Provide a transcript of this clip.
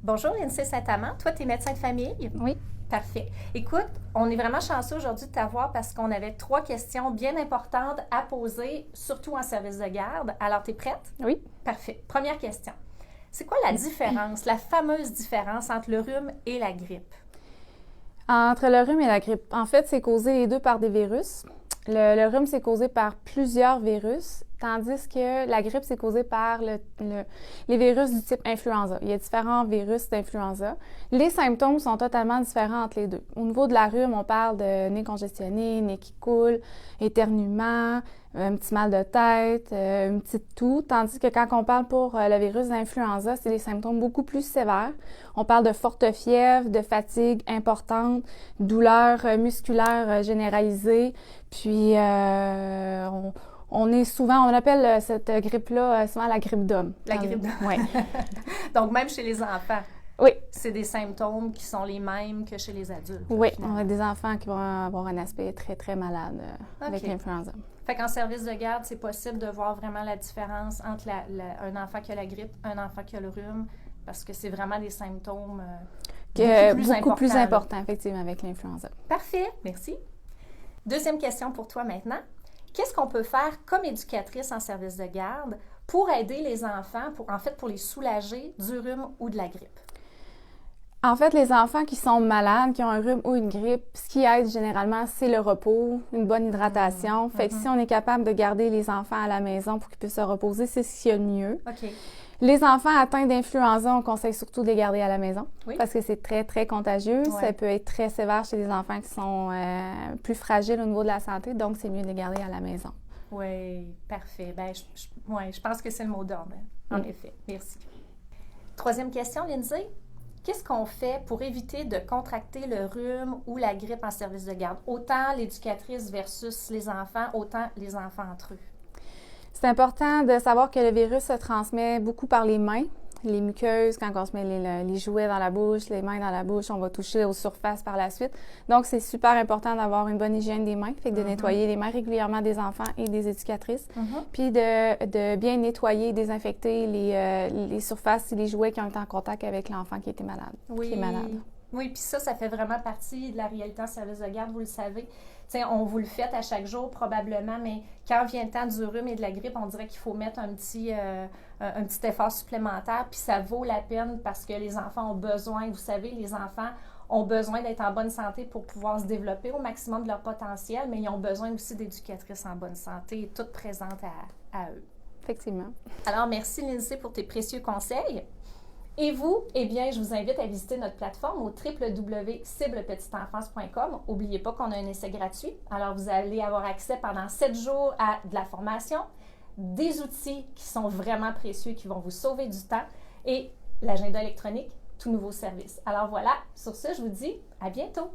Bonjour, Lindsay Saint-Amand. Toi, tu es médecin de famille? Oui. Parfait. Écoute, on est vraiment chanceux aujourd'hui de t'avoir parce qu'on avait 3 questions bien importantes à poser, surtout en service de garde. Alors, tu es prête? Oui. Parfait. Première question. C'est quoi la différence, la fameuse différence entre le rhume et la grippe? Entre le rhume et la grippe, en fait, c'est causé les deux par des virus. Le rhume, c'est causé par plusieurs virus, tandis que la grippe, c'est causé par les virus du type influenza. Il y a différents virus d'influenza. Les symptômes sont totalement différents entre les deux. Au niveau de la rhume, on parle de nez congestionné, nez qui coule, éternuement, un petit mal de tête, une petite toux, tandis que quand on parle pour le virus d'influenza, c'est des symptômes beaucoup plus sévères. On parle de forte fièvre, de fatigue importante, douleurs musculaires généralisées, puis on est souvent, on appelle cette grippe-là souvent la grippe d'homme. La grippe d'homme. Oui. Donc, même chez les enfants. Oui. C'est des symptômes qui sont les mêmes que chez les adultes. Oui, on a des enfants qui vont avoir un aspect très, très malade avec l'influenza. Fait qu'en service de garde, c'est possible de voir vraiment la différence entre un enfant qui a la grippe, un enfant qui a le rhume, parce que c'est vraiment des symptômes beaucoup plus importants, effectivement, avec l'influenza. Parfait, merci. Deuxième question pour toi maintenant. Qu'est-ce qu'on peut faire comme éducatrice en service de garde pour aider les enfants, pour les soulager du rhume ou de la grippe? En fait, les enfants qui sont malades, qui ont un rhume ou une grippe, ce qui aide généralement, c'est le repos, une bonne hydratation. Fait que si on est capable de garder les enfants à la maison pour qu'ils puissent se reposer, c'est ce qu'il y a de mieux. OK. Les enfants atteints d'influenza, on conseille surtout de les garder à la maison parce que c'est très, très contagieux. Ouais. Ça peut être très sévère chez les enfants qui sont plus fragiles au niveau de la santé, donc c'est mieux de les garder à la maison. Oui, parfait. Bien, je pense que c'est le mot d'ordre, en effet. Merci. Troisième question, Lindsay. Qu'est-ce qu'on fait pour éviter de contracter le rhume ou la grippe en service de garde? Autant l'éducatrice versus les enfants, autant les enfants entre eux. C'est important de savoir que le virus se transmet beaucoup par les mains, les muqueuses, quand on se met les jouets dans la bouche, les mains dans la bouche, on va toucher aux surfaces par la suite. Donc, c'est super important d'avoir une bonne hygiène des mains, fait que de nettoyer les mains régulièrement des enfants et des éducatrices, puis de bien nettoyer et désinfecter les surfaces et les jouets qui ont été en contact avec l'enfant qui était malade, qui est malade. Oui, puis ça fait vraiment partie de la réalité en service de garde, vous le savez. T'sais, on vous le fait à chaque jour probablement, mais quand vient le temps du rhume et de la grippe, on dirait qu'il faut mettre un petit effort supplémentaire, puis ça vaut la peine parce que les enfants ont besoin, vous savez, les enfants ont besoin d'être en bonne santé pour pouvoir se développer au maximum de leur potentiel, mais ils ont besoin aussi d'éducatrices en bonne santé, toutes présentes à eux. Effectivement. Alors, merci Lindsay pour tes précieux conseils. Et vous, eh bien, je vous invite à visiter notre plateforme au www.ciblepetiteenfance.com. N'oubliez pas qu'on a un essai gratuit. Alors, vous allez avoir accès pendant 7 jours à de la formation, des outils qui sont vraiment précieux, qui vont vous sauver du temps et l'agenda électronique, tout nouveau service. Alors voilà, sur ce, je vous dis à bientôt.